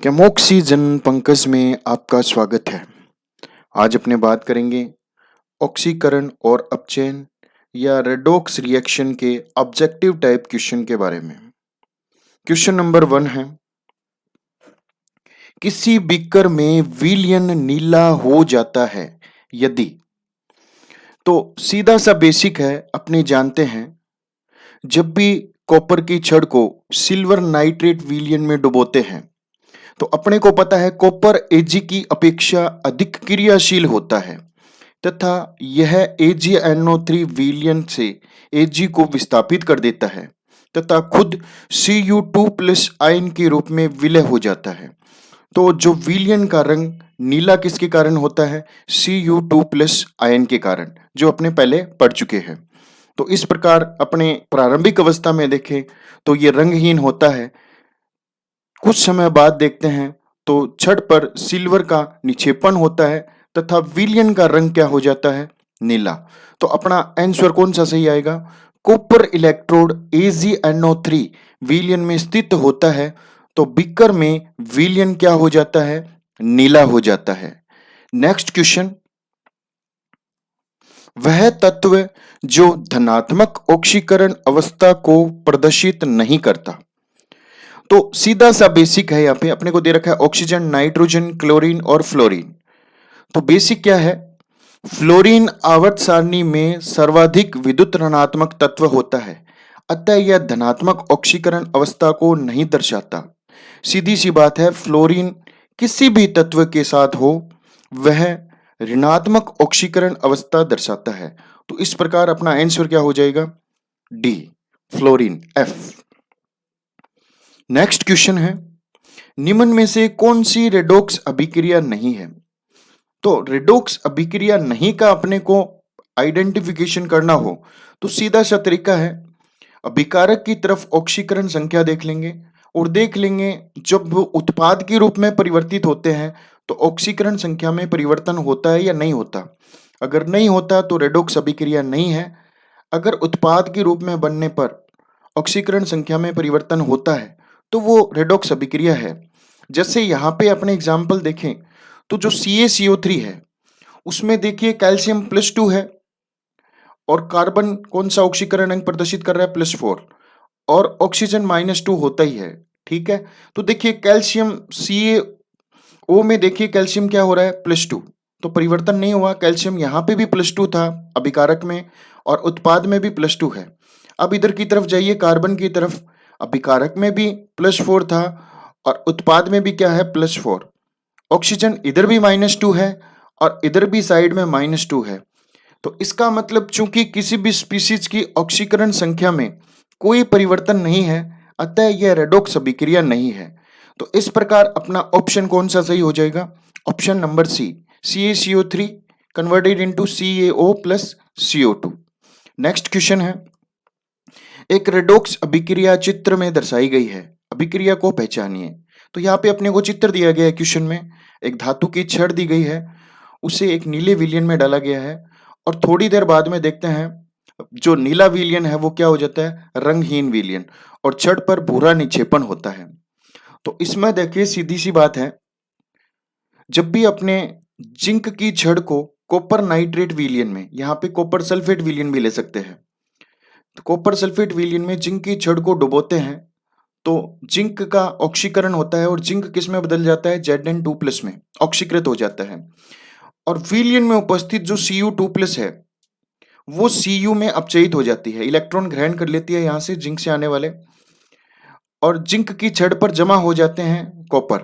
कैमोक्सीजन पंकज में आपका स्वागत है। आज अपने बात करेंगे ऑक्सीकरण और अपचयन या रेडॉक्स रिएक्शन के ऑब्जेक्टिव टाइप क्वेश्चन के बारे में। क्वेश्चन नंबर 1 है, किसी बीकर में विलयन नीला हो जाता है यदि। तो सीधा सा बेसिक है, अपने जानते हैं जब भी कॉपर की छड़ को सिल्वर नाइट्रेट विलयन में डुबोते हैं तो अपने को पता है कॉपर एजी की अपेक्षा अधिक क्रियाशील होता है तथा यह AgNO3 विलयन से Ag को विस्थापित कर देता है तथा खुद Cu2 प्लस आयन के रूप में विलय हो जाता है। तो जो विलयन का रंग नीला किसके कारण होता है? Cu2 प्लस आयन के कारण, जो अपने पहले पढ़ चुके हैं। तो इस प्रकार अपने प्रारंभिक अवस्था में देखें तो ये रंगहीन होता है। कुछ समय बाद देखते हैं तो छड़ पर सिल्वर का निक्षेपण होता है तथा विलयन का रंग क्या हो जाता है? नीला। तो अपना आंसर कौन सा सही आएगा? कॉपर इलेक्ट्रोड AgNO3 विलयन में स्थित होता है तो बीकर में विलयन क्या हो जाता है? नीला हो जाता है। नेक्स्ट क्वेश्चन, वह तत्व जो धनात्मक ऑक्सीकरण अवस्था को प्रदर्शित नहीं करता। तो सीधा सा बेसिक है, यहाँ पे अपने को दे रखा है ऑक्सीजन, नाइट्रोजन, क्लोरीन और फ्लोरीन। तो बेसिक क्या है? फ्लोरीन आवर्त सारणी में सर्वाधिक विद्युत ऋणात्मक तत्व होता है, अतः यह धनात्मक ऑक्सीकरण अवस्था को नहीं दर्शाता। सीधी सी बात है, फ्लोरीन किसी भी तत्व के साथ हो वह ऋणात्मक ऑक्सीकरण अवस्था दर्शाता है। तो इस प्रकार अपना आंसर क्या हो जाएगा? D, fluorine, F। Next question है, निम्न में से कौन सी रेडॉक्स अभिक्रिया नहीं है? तो रेडॉक्स अभिक्रिया नहीं का अपने को आइडेंटिफिकेशन करना हो तो सीधा सा तरीका है, अभिकारक की तरफ ऑक्सीकरण संख्या देख लेंगे और देख लेंगे जब वो उत्पाद के रूप में परिवर्तित होते हैं तो ऑक्सीकरण संख्या में परिवर्तन होता है या नहीं होता। अगर नहीं होता तो रेडॉक्स अभिक्रिया नहीं है। अगर उत्पाद के रूप में बनने पर ऑक्सीकरण संख्या में परिवर्तन होता है तो वो रेडॉक्स अभिक्रिया है। जैसे यहाँ पे अपने एग्जाम्पल देखें तो जो CaCO3 है उसमें देखिए कैल्शियम +2 है और कार्बन कौन सा ऑक्सीकरण अंक प्रदर्शित कर रहा है? +4, और ऑक्सीजन -2 होता ही है। ठीक है, तो देखिए कैल्शियम CaO में देखिए कैल्शियम क्या हो रहा है? +2, तो परिवर्तन नहीं हुआ। कैल्शियम यहाँ पे भी +2 था अभिकारक में और उत्पाद में भी +2 है। अब इधर की तरफ जाइए, कार्बन की तरफ, अभिकारक में भी +4 था और उत्पाद में भी क्या है? +4। ऑक्सीजन इधर भी -2 है और इधर भी साइड में -2 है। तो इसका मतलब चूंकि किसी भी स्पीशीज की ऑक्सीकरण संख्या में कोई परिवर्तन नहीं है अतः यह रेडॉक्स अभिक्रिया नहीं है। तो इस प्रकार अपना ऑप्शन कौन सा सही हो जाएगा? Option number C, CaCO3 converted into CaO plus CO2। Next question है, एक रेडॉक्स अभिक्रिया चित्र में दर्शाई गई है, अभिक्रिया को पहचानिए। तो यहाँ पे अपने को चित्र दिया गया है क्वेश्चन में, एक धातु की छड़ दी गई है, उसे एक नीले विलयन में डाला गया है और थोड़ी देर बाद में देखते हैं जो नीला विलयन है वो क्या हो जाता है? रंगहीन विलयन, और छड़ पर भूरा निक्षेपण होता है। तो इसमें देखिए सीधी सी बात है, जब भी अपने जिंक की छड़ को कॉपर नाइट्रेट विलयन में, यहाँ पे कॉपर सल्फेट विलयन भी ले सकते हैं, तो कॉपर सल्फेट विलयन में जिंक की छड़ को डुबोते हैं तो जिंक का ऑक्सीकरण होता है और जिंक किस में बदल जाता है? Zn2+ में ऑक्सीकृत हो जाता है। और विलयन में उपस्थित जो Cu2+ है वो Cu में अपचयित हो जाती है, इलेक्ट्रॉन ग्रहण कर लेती है यहाँ से जिंक से आने वाले, और जिंक की छड़ पर जमा हो जाते हैं कॉपर,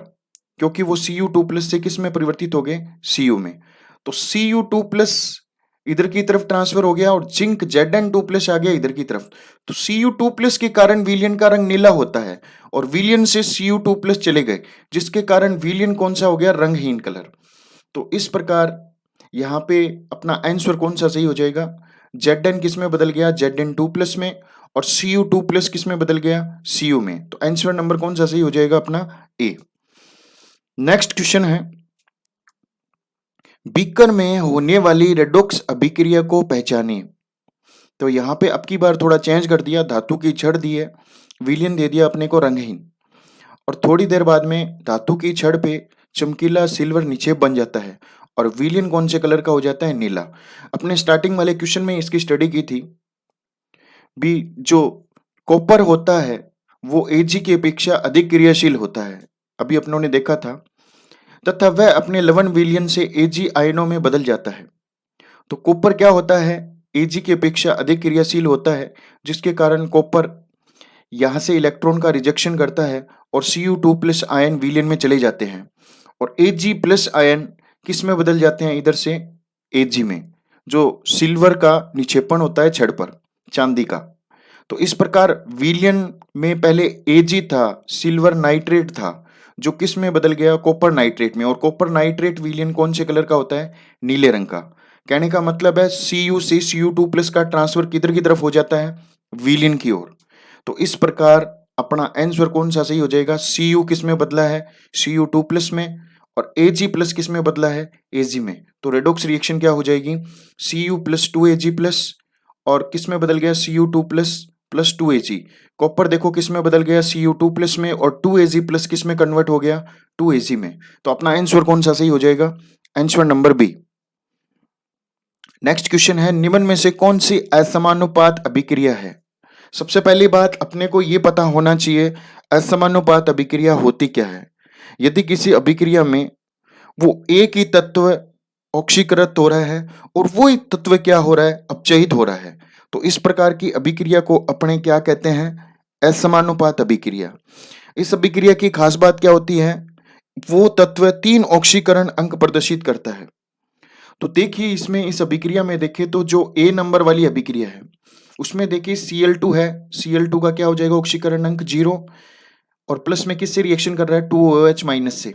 क्योंकि वो Cu2+ से किस में परिवर्तित हो गए? Cu में। तो Cu2+ इधर की तरफ ट्रांसफर हो गया और जिंक Zn2+ आ गया इधर की तरफ। तो Cu2+ के कारण विलयन का रंग नीला होता है और विलयन से Cu2+ चले गए, जिसके कारण विलयन कौन सा हो गया? रंगहीन कलर। तो इस प्रकार यहाँ पे अपना आंसर कौन सा सही हो जाएगा? Zn किस में बदल गया? Zn2+ में, और Cu2+ किस में बदल गया? Cu में। तो आंसर नंबर कौन सा सही हो जाएगा? अपना ए। नेक्स्ट क्वेश्चन है, बीकर में होने वाली रेडॉक्स अभिक्रिया को पहचानिए। तो यहाँ पे अब की बार थोड़ा चेंज कर दिया, धातु की छड़ दी है, विलयन दे दिया अपने को रंगहीन, और थोड़ी देर बाद में धातु की छड़ पे चमकीला सिल्वर निक्षेप बन जाता है और विलियन कौन से कलर का हो जाता है? नीला। अपने स्टार्टिंग वाले क्वेश्चन में इसकी स्टडी की थी भी। जो कॉपर होता है वो एजी की अपेक्षा अधिक क्रियाशील होता है, अभी अपनों ने देखा था, तथा वह अपने लवण विलयन से एजी आयनों में बदल जाता है। तो कॉपर क्या होता है? एजी की अपेक्षा अधिक क्रियाशील होता है, जिसके कारण कॉपर यहाँ से इलेक्ट्रॉन का रिजेक्शन करता है और Cu2 प्लस आयन विलयन में चले जाते हैं और Ag प्लस आयन किस में बदल जाते हैं? इधर से Ag में, जो सिल्वर का निक्षेपण होता है छड़ पर, चांदी का। तो इस प्रकार विलयन में पहले Ag था, सिल्वर नाइट्रेट था, जो किस में बदल गया? कॉपर नाइट्रेट में। और कॉपर नाइट्रेट विलयन कौन से कलर का होता है? नीले रंग का। कहने का मतलब है Cu से Cu2 प्लस का ट्रांसफर किधर की तरफ हो जाता है? विलयन की ओर। तो इस प्रकार अपना आंसर कौन सा सही हो जाएगा? Cu किस में बदला है? Cu2 प्लस में, और Ag प्लस किस में बदला है? Ag में। तो रेडॉक्स रिएक्शन क्या हो जाएगी? Cu प्लस 2Ag प्लस, और किस में बदल गया? Cu2 plus plus 2Ag। Copper देखो किस में बदल गया? Cu2 प्लस में, और 2Ag प्लस किस में कन्वर्ट हो गया? 2Ag में। तो अपना आंसर कौन सा सही हो जाएगा? Answer number B. Next question है, निम्न में से कौन सी असमानुपात अभिक्रिया है? सबसे पहली बात अपने को ये पता होना चाहिए असमानुपात अभिक्रिया होती क्या है। यदि किसी अभिक्रिया में वो एक ही तत्व ऑक्सीकृत हो रहा है और वो एक तत्व क्या हो रहा है? अपचयित हो रहा है, तो इस प्रकार की अभिक्रिया को अपने क्या कहते हैं? असमानुपात अभिक्रिया। इस अभिक्रिया की खास बात क्या होती है? वो तत्व 3 ऑक्सीकरण अंक प्रदर्शित करता है। तो देखिए इसमें, इस अभिक्रिया में देखिए तो जो ए नंबर वाली अभिक्रिया है उसमें देखिए Cl2 है। Cl2 का क्या हो जाएगा? ऑक्सीकरण अंक 0, और प्लस में किससे रिएक्शन कर रहा है? 2OH माइनस से।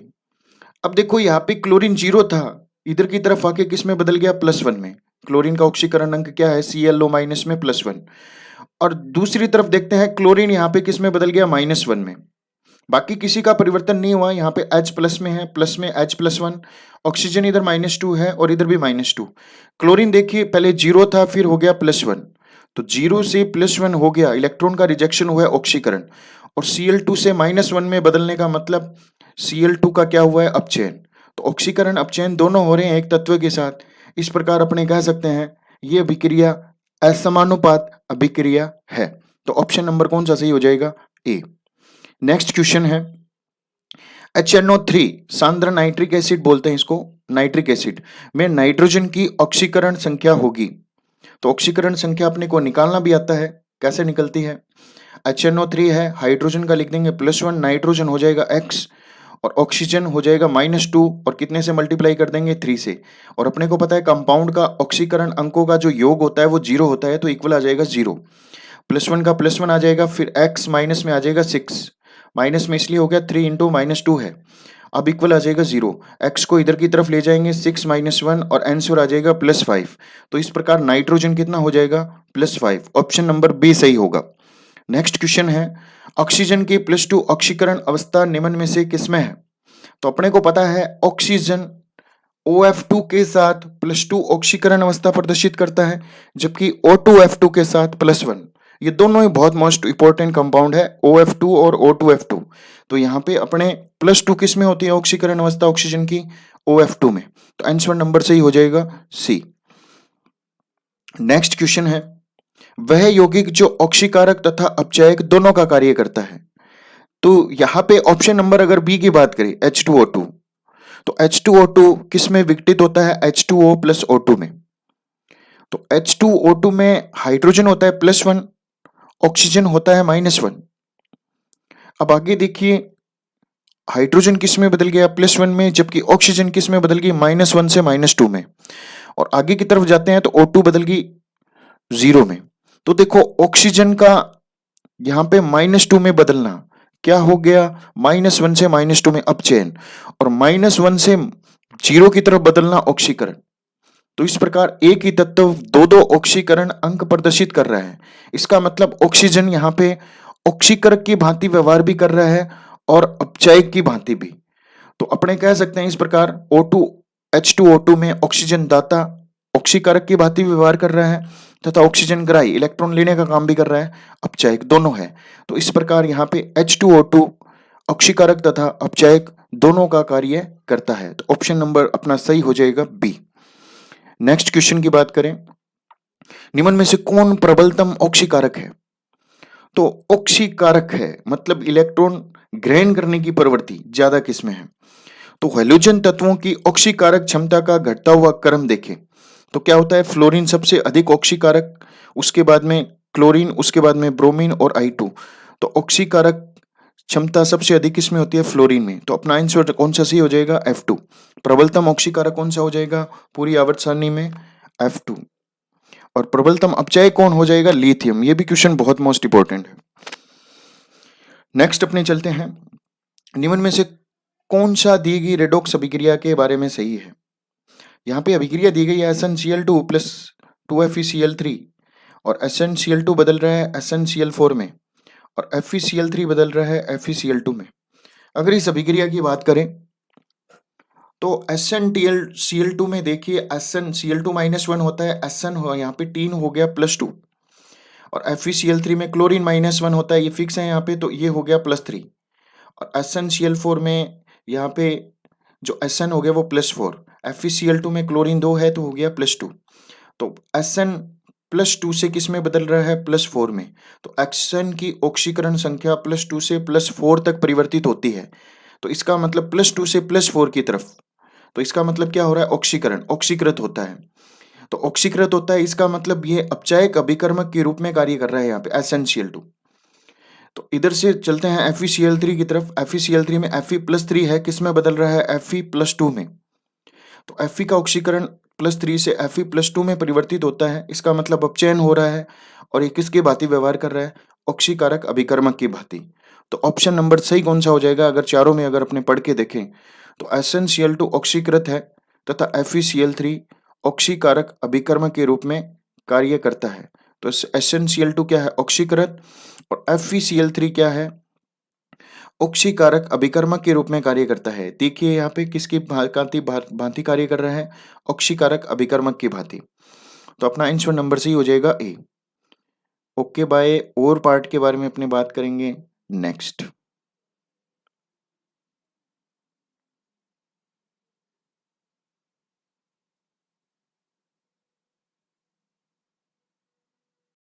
अब देखो यहाँ पे क्लोरीन 0 था, इधर की तरफ आके किस में बदल गया? +1 में। क्लोरीन का ऑक्सीकरण अंक क्या है? ClO माइनस में +1। और दूसरी तरफ देखते हैं क्लोरीन यहाँ पे किस में बदल गया? -1 में। बाकी किसी का परिवर्तन नहीं हुआ, यहाँ पे H प्लस में है, प्लस में H+1। ऑक्सीजन इधर -2 है और इधर भी -2। क्लोरीन देखिए पहले 0 था, फिर हो गया +1, तो 0 से +1 हो गया, इलेक्ट्रॉन का रिजेक्शन हुआ है, ऑक्सीकरण। और Cl2 से -1 में बदलने का मतलब Cl2 का क्या हुआ है? अपचयन। तो ऑक्सीकरण अपचयन दोनों हो रहे हैं एक तत्व के साथ। इस प्रकार अपने कह सकते हैं ये अभिक्रिया असमानुपात अभिक्रिया है। तो ऑप्शन नंबर कौन सा सही हो जाएगा? ए। नेक्स्ट क्वेश्चन है, HNO3 सांद्र नाइट्रिक एसिड बोलते हैं इसको, नाइट्रिक एसिड में नाइट्रोजन की ऑक्सीकरण संख्या होगी। तो ऑक्सीकरण संख्या अपने को निकालना भी आता है, कैसे निकलती है? HNO3 है, हाइड्रोजन का लिख देंगे +1, नाइट्रोजन हो जाएगा X, और ऑक्सीजन हो जाएगा -2, और कितने से मल्टीप्लाई कर देंगे? 3 से। और अपने को पता है कंपाउंड का ऑक्सीकरण अंकों का जो योग होता है वो 0 होता है, तो इक्वल आ जाएगा 0। +1 का +1 आ जाएगा, फिर X माइनस में आ जाएगा 6, माइनस में इसलिए हो गया 3 इंटू -2 है, अब इक्वल आ जाएगा 0। X को इधर की तरफ ले जाएंगे 6 - 1, और आंसर आ जाएगा +5। तो इस प्रकार नाइट्रोजन कितना हो जाएगा? +5। ऑप्शन नंबर बी सही होगा। नेक्स्ट क्वेश्चन है, ऑक्सीजन की +2 ऑक्सीकरण अवस्था निम्न में से किसमें है? तो अपने को पता है ऑक्सीजन OF2 के साथ +2 ऑक्सीकरण अवस्था प्रदर्शित करता है, जबकि O2F2 के साथ +1। ये दोनों ही बहुत मोस्ट इंपॉर्टेंट कंपाउंड है, OF2 और O2F2। तो यहाँ पे अपने +2 किस में होती है ऑक्सीकरण अवस्था ऑक्सीजन की? OF2 में। तो आंसर नंबर सही हो जाएगा सी। नेक्स्ट क्वेश्चन है, वह यौगिक जो ऑक्सीकारक तथा अपचायक दोनों का कार्य करता है। तो यहाँ पे ऑप्शन नंबर अगर बी की बात करें H2O2, तो H2O2 किस में विघटित होता है? H2O प्लस O2 में। तो H2O2 में हाइड्रोजन होता है +1, ऑक्सीजन होता है -1। अब आगे देखिए, हाइड्रोजन किस में बदल गया? +1 में, जबकि ऑक्सीजन किस में बदल गई? -1 से -2 में। और आगे की तरफ जाते हैं तो O2 बदल गई 0 में। तो देखो ऑक्सीजन का यहाँ पे -2 में बदलना क्या हो गया? -1 से -2 में अपचयन, और -1 से 0 की तरफ बदलना ऑक्सीकरण। तो इस प्रकार एक ही तत्व दो ऑक्सीकरण अंक प्रदर्शित कर रहा है। इसका मतलब ऑक्सीजन यहाँ पे ऑक्सीकरण की भांति व्यवहार भी कर रहा है और अपचायक की भांति भी। तो अपने कह सकते हैं इस प्रकार O2 H2O2 में ऑक्सीजन दाता ऑक्सीकारक की भांति व्यवहार कर रहा है, तथा ऑक्सीजन ग्राही इलेक्ट्रॉन लेने का काम भी कर रहा है, अपचायक दोनों है। तो इस प्रकार यहाँ पे H2O2 ऑक्सीकारक तथा अपचायक दोनों का कार्य करता है। तो ऑप्शन नंबर अपना सही हो जाएगा बी। नेक्स्ट क्वेश्चन की बात करें, निम्न में से कौन प्रबलतम ऑक्सीकारक है? तो ऑक्सीकारक है मतलब इलेक्ट्रॉन ग्रहण करने की प्रवृत्ति ज्यादा किसमें है? तो हैलोजन तत्वों की ऑक्सीकारक क्षमता का घटता हुआ क्रम देखें तो क्या होता है, फ्लोरीन सबसे अधिक ऑक्सीकारक, उसके बाद में क्लोरीन, उसके बाद में ब्रोमीन और I2। तो ऑक्सीकारक क्षमता सबसे अधिक किसमें होती है? फ्लोरीन में। तो अपना आंसर कौन सा सही हो जाएगा? F2। प्रबलतम ऑक्सीकारक कौन सा हो जाएगा पूरी आवर्त सारणी में? F2। और प्रबलतम अपचय कौन हो जाएगा? लिथियम। ये भी क्वेश्चन बहुत मोस्ट इंपॉर्टेंट है। नेक्स्ट अपने चलते हैं, निम्न में से कौन सा दी गई रेडॉक्स अभिक्रिया के बारे में सही है? यहाँ पे अभिक्रिया दी गई है SnCl2 प्लस 2FeCl3 और SnCl2 बदल रहा है SnCl4 में और FeCl3 बदल रहा है FeCl2 में। अगर इस अभिक्रिया की बात करें तो SnCl2 में देखिए SnCl2-1 होता है, Sn हो यहाँ पे 3 हो गया +2 और FeCl3 में क्लोरीन -1 होता है, ये फिक्स है यहाँ पे, तो ये हो गया +3 और SnCl4 में यहाँ पे जो Sn हो गया वो +4, FeCl2 में क्लोरीन 2 है तो हो गया +2। तो Sn +2 से किस में बदल रहा है? +4 में। तो Xn की ऑक्सीकरण संख्या +2 से +4 तक परिवर्तित होती है। तो इसका मतलब +2 से +4 की तरफ। तो इसका मतलब क्या हो रहा है? ऑक्सीकरण, ऑक्सीकृत होता है। तो ऑक्सीकृत होता है इसका मतलब ये अपचायक अभिकर्मक के रूप में कार्य कर रहा है यहाँ पे SnCl2। तो इधर से चलते हैं FeCl3 की तरफ। FeCl3 में Fe+3 है, किस में बदल रहा है? Fe+2 में। तो Fe का ऑक्सीकरण +3 से Fe+2 में परिवर्तित होता है, इसका मतलब अपचयन हो रहा है और ये किसकी भांति व्यवहार कर रहा है? ऑक्सीकारक अभिकर्मक की भांति। तो ऑप्शन नंबर सही कौन सा हो जाएगा? अगर चारों में अगर अपने पढ़ के देखें तो SnCl2 ऑक्सीकृत है तथा FeCl3 ऑक्सीकारक अभिकर्मक के रूप में कार्य करता है। तो SnCl2 क्या है? ऑक्सीकृत और FeCl3 क्या है? ऑक्सीकारक अभिकर्मक के रूप में कार्य करता है। देखिए यहाँ पे किसकी भांति कार्य कर रहा है? ऑक्सीकारक अभिकर्मक की भांति। तो अपना आंसर नंबर सही हो जाएगा ए। Okay bye. और पार्ट के बारे में अपने बात करेंगे नेक्स्ट।